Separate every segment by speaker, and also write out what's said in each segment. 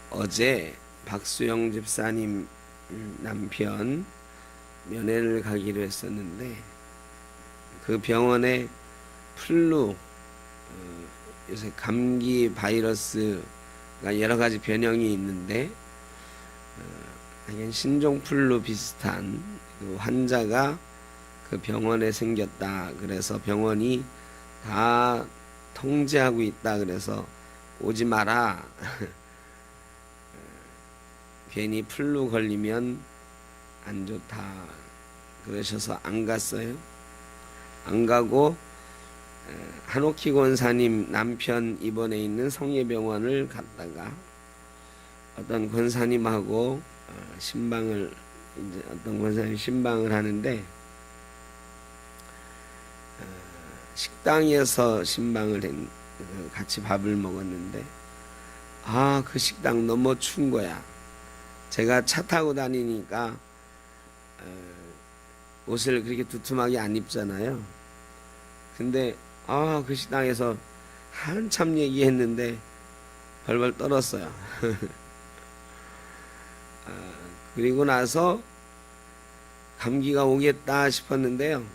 Speaker 1: 어제 박수영 집사님 남편 면회를 가기로 했었는데 그 병원에 플루, 요새 감기 바이러스가 여러 가지 변형이 있는데 신종 플루 비슷한 그 환자가 그 병원에 생겼다. 그래서 병원이 다 통제하고 있다. 그래서 오지 마라. 괜히 플루 걸리면 안 좋다. 그러셔서 안 갔어요. 안 가고 한옥희 권사님 남편 입원해 있는 성예병원을 갔다가 어떤 권사님하고 신방을 이제 어떤 권사님 신방을 하는데 식당에서 신방을 같이 밥을 먹었는데 그 식당 너무 추운 거야. 제가 차 타고 다니니까 옷을 그렇게 두툼하게 안 입잖아요. 근데 그 식당에서 한참 얘기했는데 벌벌 떨었어요. 그리고 나서 감기가 오겠다 싶었는데요.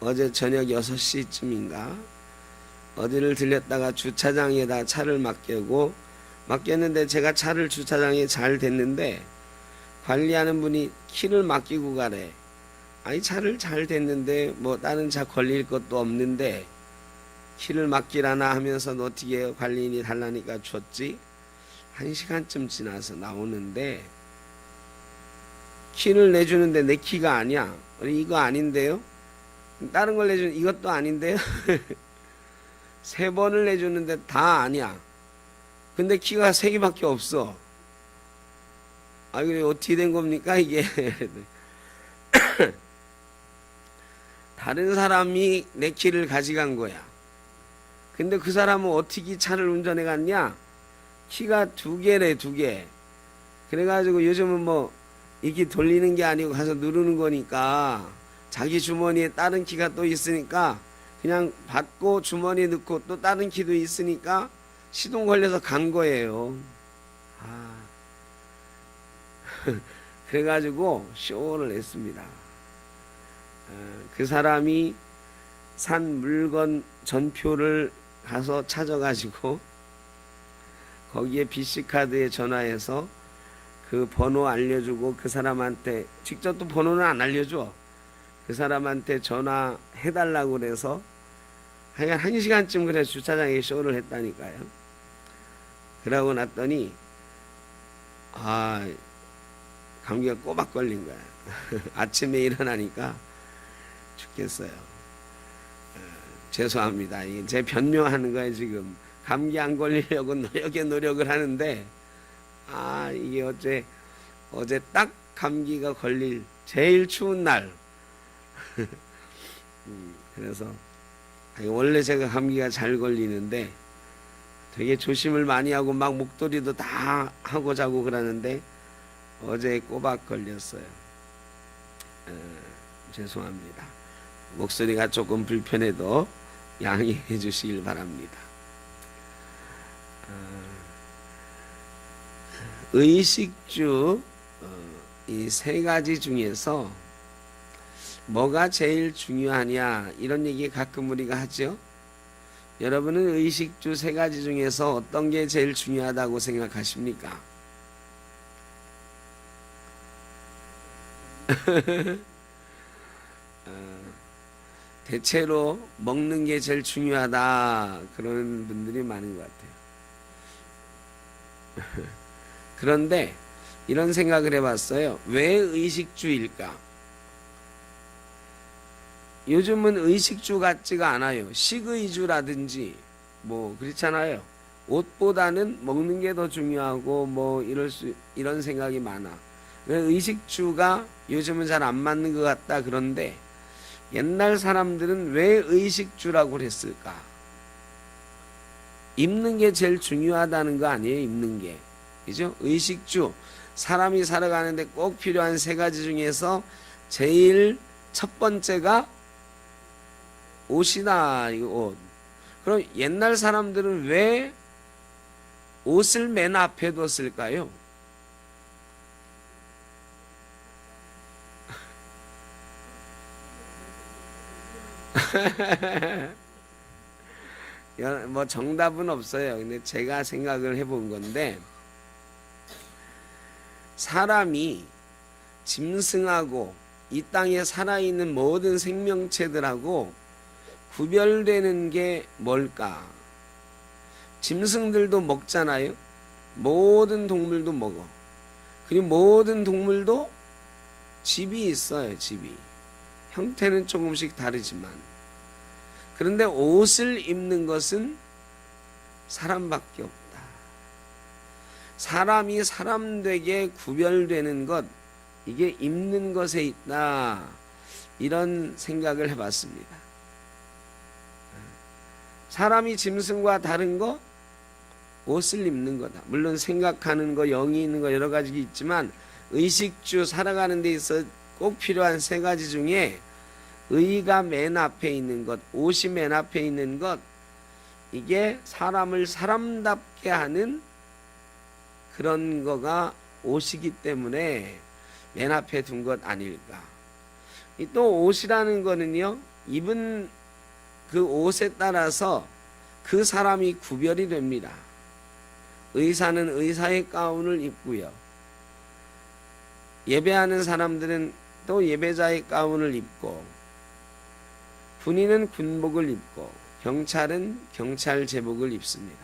Speaker 1: 어제 저녁 6시쯤인가 어디를 들렸다가 주차장에다 차를 맡겼는데 제가 차를 주차장에 잘 댔는데 관리하는 분이 키를 맡기고 가래. 아니 차를 잘 댔는데 뭐 다른 차 걸릴 것도 없는데 키를 맡기라나 하면서 어떻게 관리인이 달라니까 줬지. 1시간쯤 지나서 나오는데 키를 내주는데 내 키가 아니야. 이거 아닌데요? 다른 걸 내주는 이것도 아닌데요? 3번을 내주는데 다 아니야. 근데 키가 3개밖에 없어. 이게 어떻게 된 겁니까 이게? 다른 사람이 내 키를 가져간 거야. 근데 그 사람은 어떻게 차를 운전해 갔냐? 키가 2개래 2개. 그래가지고 요즘은 뭐 이렇게 돌리는 게 아니고 가서 누르는 거니까 자기 주머니에 다른 키가 또 있으니까 그냥 받고 주머니에 넣고 또 다른 키도 있으니까 시동 걸려서 간 거예요. 그래가지고 쇼를 냈습니다. 그 사람이 산 물건 전표를 가서 찾아가지고 거기에 BC카드에 전화해서 그 번호 알려주고 그 사람한테 직접 또 번호는 안 알려줘. 그 사람한테 전화해달라고 그래서 한 1시간쯤 그래 주차장에 쇼를 했다니까요. 그러고 났더니 감기가 꼬박 걸린 거야. 아침에 일어나니까 죽겠어요. 죄송합니다. 제 변명하는 거예요 지금. 감기 안 걸리려고 노력을 하는데 이게 어제 딱 감기가 걸릴 제일 추운 날. 그래서 원래 제가 감기가 잘 걸리는데 되게 조심을 많이 하고 막 목도리도 다 하고 자고 그러는데 어제 꼬박 걸렸어요. 죄송합니다. 목소리가 조금 불편해도 양해해 주시길 바랍니다. 의식주 이 3가지 중에서 뭐가 제일 중요하냐 이런 얘기 가끔 우리가 하죠. 여러분은 의식주 3가지 중에서 어떤 게 제일 중요하다고 생각하십니까? 대체로 먹는 게 제일 중요하다 그러는 분들이 많은 것 같아요. 그런데 이런 생각을 해봤어요. 왜 의식주일까? 요즘은 의식주 같지가 않아요. 식의주라든지 뭐 그렇잖아요. 옷보다는 먹는 게 더 중요하고 뭐 이런 생각이 많아. 왜 의식주가 요즘은 잘 안 맞는 것 같다. 그런데 옛날 사람들은 왜 의식주라고 그랬을까? 입는 게 제일 중요하다는 거 아니에요? 입는 게. 그죠? 의식주. 사람이 살아가는데 꼭 필요한 3가지 중에서 제일 첫 번째가 옷이다. 이거 옷. 그럼 옛날 사람들은 왜 옷을 맨 앞에 뒀을까요? 뭐 정답은 없어요. 근데 제가 생각을 해본 건데, 사람이 짐승하고 이 땅에 살아있는 모든 생명체들하고 구별되는 게 뭘까? 짐승들도 먹잖아요. 모든 동물도 먹어. 그리고 모든 동물도 집이 있어요. 집이. 형태는 조금씩 다르지만. 그런데 옷을 입는 것은 사람밖에 없다. 사람이 사람되게 구별되는 것, 이게 입는 것에 있다. 이런 생각을 해봤습니다. 사람이 짐승과 다른 거, 옷을 입는 거다. 물론 생각하는 거, 영이 있는 거 여러 가지 있지만 의식주 살아가는 데 있어 꼭 필요한 세 가지 중에 의가 맨 앞에 있는 것, 옷이 맨 앞에 있는 것, 이게 사람을 사람답게 하는 그런 거가 옷이기 때문에 맨 앞에 둔 것 아닐까. 또 옷이라는 거는요, 입은 그 옷에 따라서 그 사람이 구별이 됩니다. 의사는 의사의 가운을 입고요. 예배하는 사람들은 또 예배자의 가운을 입고, 군인은 군복을 입고, 경찰은 경찰 제복을 입습니다.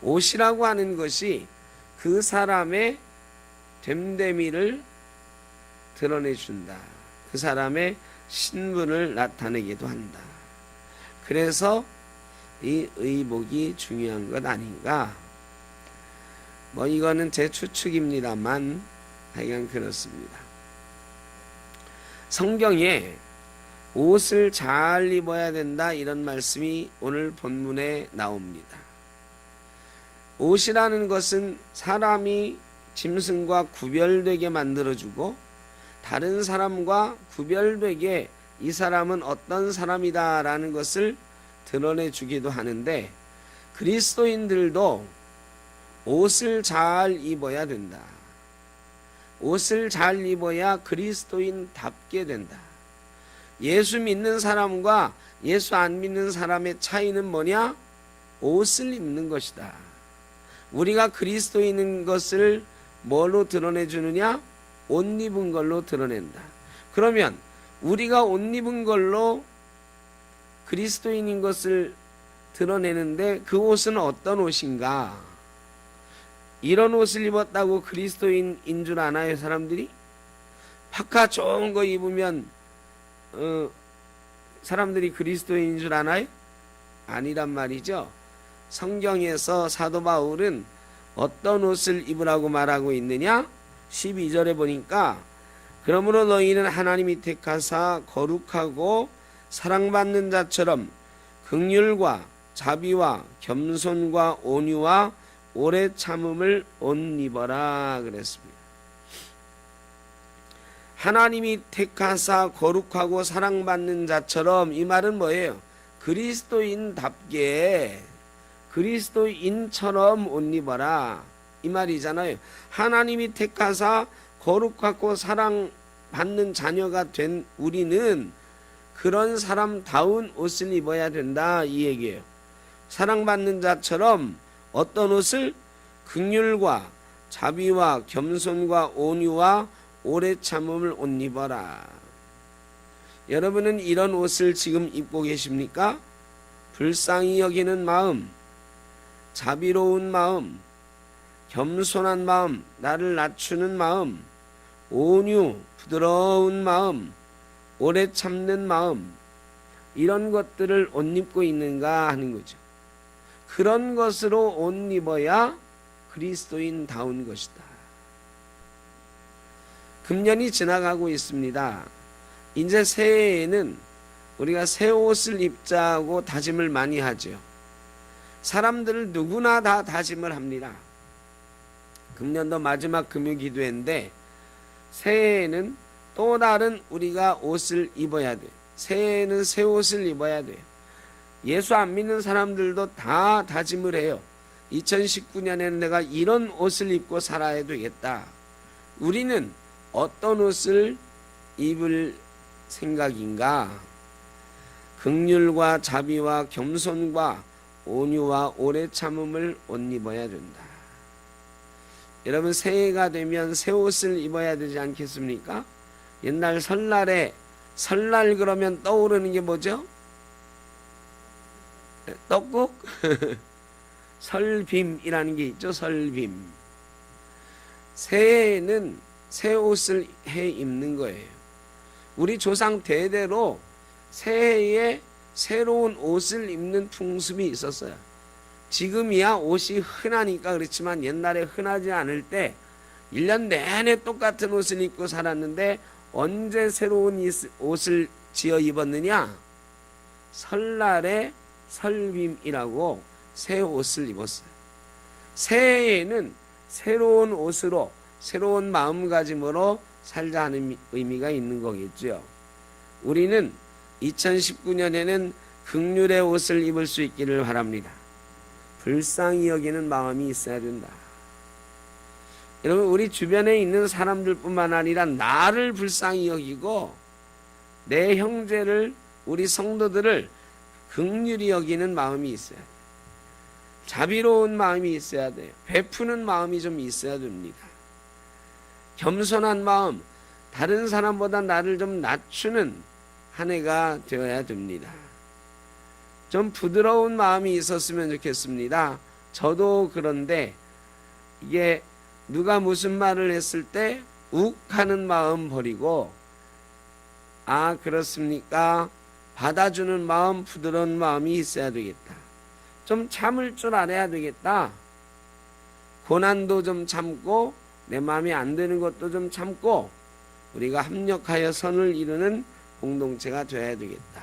Speaker 1: 옷이라고 하는 것이 그 사람의 됨됨이를 드러내준다. 그 사람의 신분을 나타내기도 한다. 그래서 이 의복이 중요한 것 아닌가. 뭐 이거는 제 추측입니다만 하여간 그렇습니다. 성경에 옷을 잘 입어야 된다 이런 말씀이 오늘 본문에 나옵니다. 옷이라는 것은 사람이 짐승과 구별되게 만들어주고 다른 사람과 구별되게 이 사람은 어떤 사람이다 라는 것을 드러내주기도 하는데, 그리스도인들도 옷을 잘 입어야 된다. 옷을 잘 입어야 그리스도인답게 된다. 예수 믿는 사람과 예수 안 믿는 사람의 차이는 뭐냐? 옷을 입는 것이다. 우리가 그리스도인인 것을 뭘로 드러내주느냐? 옷 입은 걸로 드러낸다. 그러면 우리가 옷 입은 걸로 그리스도인인 것을 드러내는데 그 옷은 어떤 옷인가? 이런 옷을 입었다고 그리스도인인 줄 아나요, 사람들이? 파카 좋은 거 입으면 사람들이 그리스도인인 줄 아나요? 아니란 말이죠. 성경에서 사도 바울은 어떤 옷을 입으라고 말하고 있느냐? 12절에 보니까, 그러므로 너희는 하나님이 택하사 거룩하고 사랑받는 자처럼 긍휼과 자비와 겸손과 온유와 오래 참음을 옷 입어라 그랬습니다. 하나님이 택하사 거룩하고 사랑받는 자처럼, 이 말은 뭐예요? 그리스도인답게, 그리스도인처럼 옷 입어라 이 말이잖아요. 하나님이 택하사 거룩하고 사랑받는 자녀가 된 우리는 그런 사람다운 옷을 입어야 된다 이 얘기예요. 사랑받는 자처럼 어떤 옷을? 긍휼과 자비와 겸손과 온유와 오래 참음을 옷 입어라. 여러분은 이런 옷을 지금 입고 계십니까? 불쌍히 여기는 마음, 자비로운 마음, 겸손한 마음, 나를 낮추는 마음, 온유, 부드러운 마음, 오래 참는 마음, 이런 것들을 옷 입고 있는가 하는 거죠. 그런 것으로 옷 입어야 그리스도인다운 것이다. 금년이 지나가고 있습니다. 이제 새해에는 우리가 새 옷을 입자고 다짐을 많이 하죠. 사람들을 누구나 다 다짐을 합니다. 금년도 마지막 금요기도회인데 새해에는 또 다른 우리가 옷을 입어야 돼. 새해에는 새 옷을 입어야 돼. 예수 안 믿는 사람들도 다 다짐을 해요. 2019년에는 내가 이런 옷을 입고 살아야 되겠다. 우리는 어떤 옷을 입을 생각인가? 긍휼과 자비와 겸손과 온유와 오래 참음을 옷 입어야 된다. 여러분, 새해가 되면 새 옷을 입어야 되지 않겠습니까? 옛날 설날에 설날 그러면 떠오르는 게 뭐죠? 떡국? 설빔이라는 게 있죠. 설빔. 새해에는 새 옷을 해 입는 거예요. 우리 조상 대대로 새해에 새로운 옷을 입는 풍습이 있었어요. 지금이야 옷이 흔하니까 그렇지만 옛날에 흔하지 않을 때 1년 내내 똑같은 옷을 입고 살았는데 언제 새로운 옷을 지어 입었느냐? 설날에 설빔이라고 새 옷을 입었어요. 새해에는 새로운 옷으로 새로운 마음가짐으로 살자 하는 의미가 있는 거겠죠. 우리는 2019년에는 긍휼의 옷을 입을 수 있기를 바랍니다. 불쌍히 여기는 마음이 있어야 된다. 여러분, 우리 주변에 있는 사람들뿐만 아니라 나를 불쌍히 여기고 내 형제를, 우리 성도들을 긍휼히 여기는 마음이 있어야 돼요. 자비로운 마음이 있어야 돼요. 베푸는 마음이 좀 있어야 됩니다. 겸손한 마음, 다른 사람보다 나를 좀 낮추는 한 해가 되어야 됩니다. 좀 부드러운 마음이 있었으면 좋겠습니다. 저도 그런데 이게 누가 무슨 말을 했을 때 욱하는 마음 버리고, 아 그렇습니까? 받아주는 마음, 부드러운 마음이 있어야 되겠다. 좀 참을 줄 알아야 되겠다. 고난도 좀 참고 내 마음에 안 드는 것도 좀 참고 우리가 합력하여 선을 이루는 공동체가 되어야 되겠다.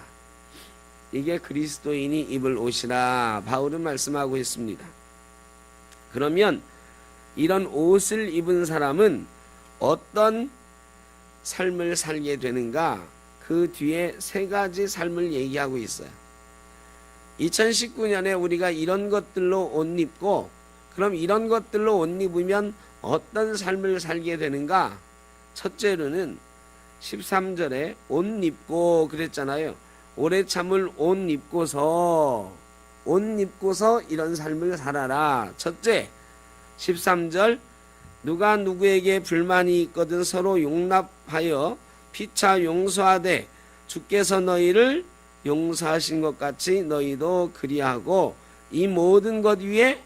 Speaker 1: 이게 그리스도인이 입을 옷이라 바울은 말씀하고 있습니다. 그러면 이런 옷을 입은 사람은 어떤 삶을 살게 되는가? 그 뒤에 세 가지 삶을 얘기하고 있어요. 2019년에 우리가 이런 것들로 옷 입고, 그럼 이런 것들로 옷 입으면 어떤 삶을 살게 되는가? 첫째로는 13절에 옷 입고 그랬잖아요. 오래 참을 옷 입고서 이런 삶을 살아라. 첫째, 13절, 누가 누구에게 불만이 있거든 서로 용납하여 피차 용서하되 주께서 너희를 용서하신 것 같이 너희도 그리하고 이 모든 것 위에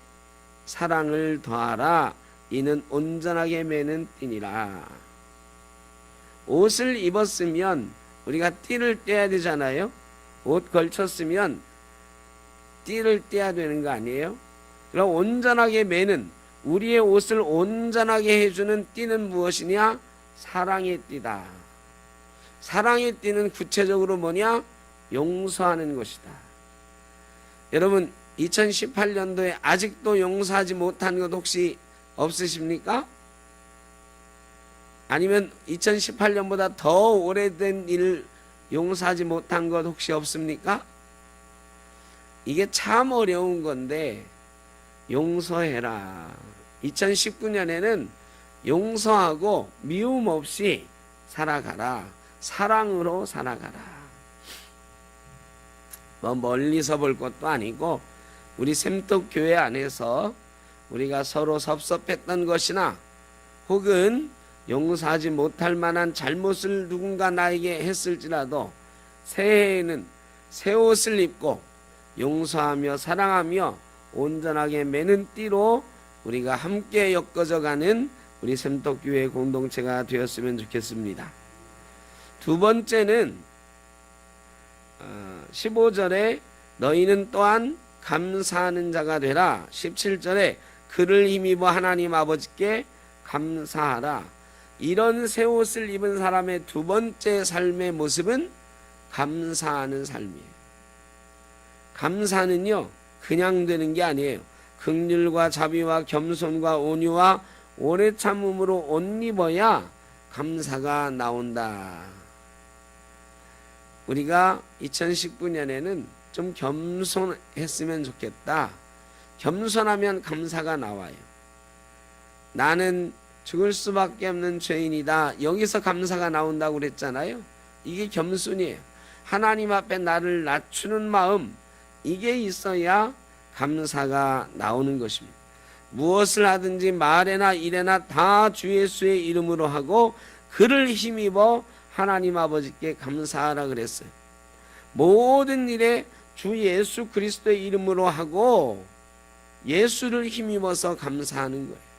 Speaker 1: 사랑을 더하라. 이는 온전하게 매는 띠니라. 옷을 입었으면 우리가 띠를 떼야 되잖아요. 옷 걸쳤으면 띠를 떼야 되는 거 아니에요? 그럼 온전하게 매는, 우리의 옷을 온전하게 해주는 띠는 무엇이냐? 사랑의 띠다. 사랑의 띠는 구체적으로 뭐냐? 용서하는 것이다. 여러분, 2018년도에 아직도 용서하지 못한 것 혹시 없으십니까? 아니면 2018년보다 더 오래된 일 용서하지 못한 것 혹시 없습니까? 이게 참 어려운 건데 용서해라. 2019년에는 용서하고 미움 없이 살아가라. 사랑으로 살아가라. 뭐 멀리서 볼 것도 아니고 우리 샘떡교회 안에서 우리가 서로 섭섭했던 것이나 혹은 용서하지 못할 만한 잘못을 누군가 나에게 했을지라도 새해에는 새 옷을 입고 용서하며 사랑하며 온전하게 매는 띠로 우리가 함께 엮어져가는 우리 샘떡교회 공동체가 되었으면 좋겠습니다. 두 번째는 15절에 너희는 또한 감사하는 자가 되라. 17절에 그를 힘입어 하나님 아버지께 감사하라. 이런 새 옷을 입은 사람의 두 번째 삶의 모습은 감사하는 삶이에요. 감사는요 그냥 되는 게 아니에요. 긍휼과 자비와 겸손과 온유와 오래 참음으로 옷 입어야 감사가 나온다. 우리가 2019년에는 좀 겸손했으면 좋겠다. 겸손하면 감사가 나와요. 나는 죽을 수밖에 없는 죄인이다. 여기서 감사가 나온다고 그랬잖아요. 이게 겸손이에요. 하나님 앞에 나를 낮추는 마음, 이게 있어야 감사가 나오는 것입니다. 무엇을 하든지 말에나 일에나 다 주 예수의 이름으로 하고 그를 힘입어 하나님 아버지께 감사하라 그랬어요. 모든 일에 주 예수 그리스도의 이름으로 하고 예수를 힘입어서 감사하는 거예요.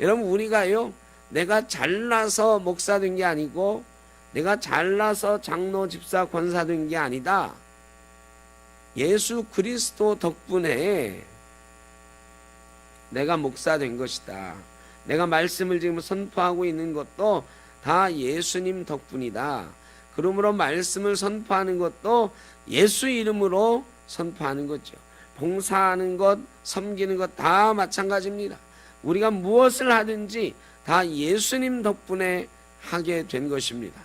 Speaker 1: 여러분, 우리가요, 내가 잘나서 목사 된 게 아니고 내가 잘나서 장로 집사 권사 된 게 아니다. 예수 그리스도 덕분에 내가 목사 된 것이다. 내가 말씀을 지금 선포하고 있는 것도 다 예수님 덕분이다. 그러므로 말씀을 선포하는 것도 예수 이름으로 선포하는 거죠. 봉사하는 것, 섬기는 것 다 마찬가지입니다. 우리가 무엇을 하든지 다 예수님 덕분에 하게 된 것입니다.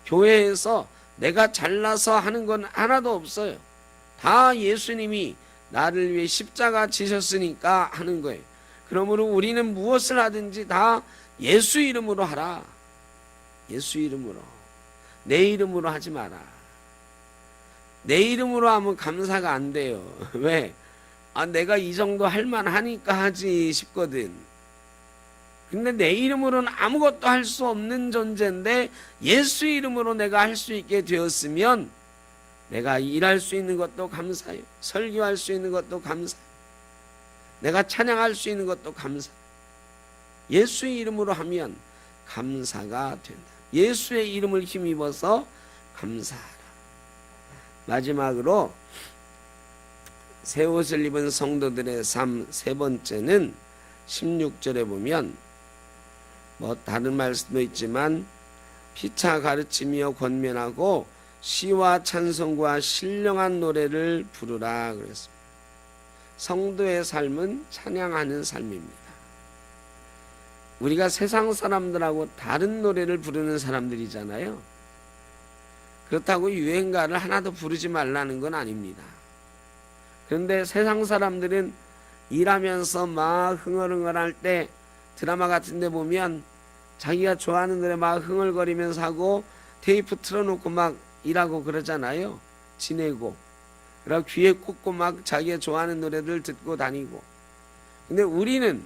Speaker 1: 교회에서 내가 잘나서 하는 건 하나도 없어요. 다 예수님이 나를 위해 십자가 지셨으니까 하는 거예요. 그러므로 우리는 무엇을 하든지 다 예수 이름으로 하라. 예수 이름으로. 내 이름으로 하지 마라. 내 이름으로 하면 감사가 안 돼요. 왜? 내가 이 정도 할 만하니까 하지 싶거든. 근데 내 이름으로는 아무것도 할 수 없는 존재인데 예수 이름으로 내가 할 수 있게 되었으면 내가 일할 수 있는 것도 감사해요. 설교할 수 있는 것도 감사해요. 내가 찬양할 수 있는 것도 감사해요. 예수의 이름으로 하면 감사가 된다. 예수의 이름을 힘입어서 감사하라. 마지막으로 새 옷을 입은 성도들의 삶 세 번째는 16절에 보면 다른 말씀도 있지만 피차 가르치며 권면하고 시와 찬송과 신령한 노래를 부르라 그랬습니다. 성도의 삶은 찬양하는 삶입니다. 우리가 세상 사람들하고 다른 노래를 부르는 사람들이잖아요. 그렇다고 유행가를 하나도 부르지 말라는 건 아닙니다. 그런데 세상 사람들은 일하면서 막 흥얼흥얼할 때 드라마 같은 데 보면 자기가 좋아하는 노래 막 흥얼거리면서 하고 테이프 틀어놓고 막 일하고 그러잖아요. 지내고. 그리고 귀에 꽂고 막 자기가 좋아하는 노래를 듣고 다니고. 근데 우리는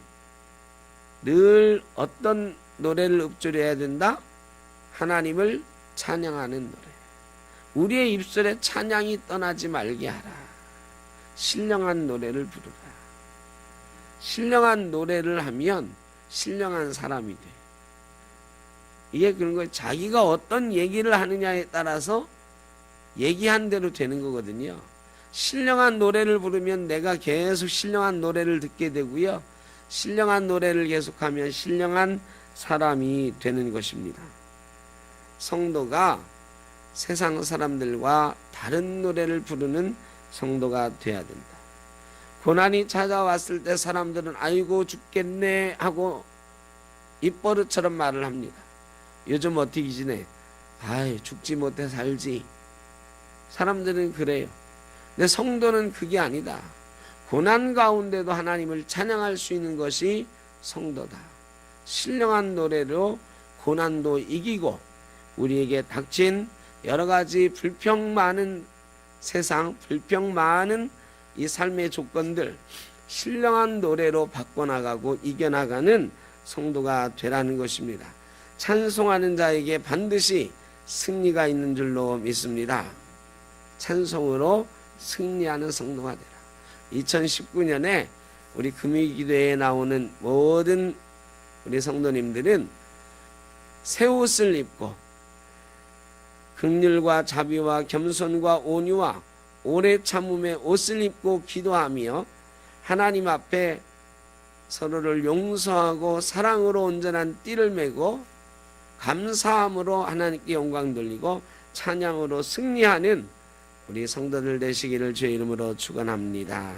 Speaker 1: 늘 어떤 노래를 읊조려야 된다? 하나님을 찬양하는 노래. 우리의 입술에 찬양이 떠나지 말게 하라. 신령한 노래를 부르라. 신령한 노래를 하면 신령한 사람이 돼. 이게 그런 거예요. 자기가 어떤 얘기를 하느냐에 따라서 얘기한 대로 되는 거거든요. 신령한 노래를 부르면 내가 계속 신령한 노래를 듣게 되고요. 신령한 노래를 계속하면 신령한 사람이 되는 것입니다. 성도가 세상 사람들과 다른 노래를 부르는 성도가 돼야 된다. 고난이 찾아왔을 때 사람들은 아이고 죽겠네 하고 입버릇처럼 말을 합니다. 요즘 어떻게 지내? 아이 죽지 못해 살지. 사람들은 그래요. 근데 성도는 그게 아니다. 고난 가운데도 하나님을 찬양할 수 있는 것이 성도다. 신령한 노래로 고난도 이기고 우리에게 닥친 여러 가지 불평 많은 세상, 불평 많은 이 삶의 조건들 신령한 노래로 바꿔나가고 이겨나가는 성도가 되라는 것입니다. 찬송하는 자에게 반드시 승리가 있는 줄로 믿습니다. 찬송으로 승리하는 성도가 되라. 2019년에 우리 금요기도회에 나오는 모든 우리 성도님들은 새 옷을 입고 긍휼과 자비와 겸손과 온유와 오래 참음의 옷을 입고 기도하며 하나님 앞에 서로를 용서하고 사랑으로 온전한 띠를 메고 감사함으로 하나님께 영광 돌리고 찬양으로 승리하는 우리 성도들 되시기를 주의 이름으로 축원합니다.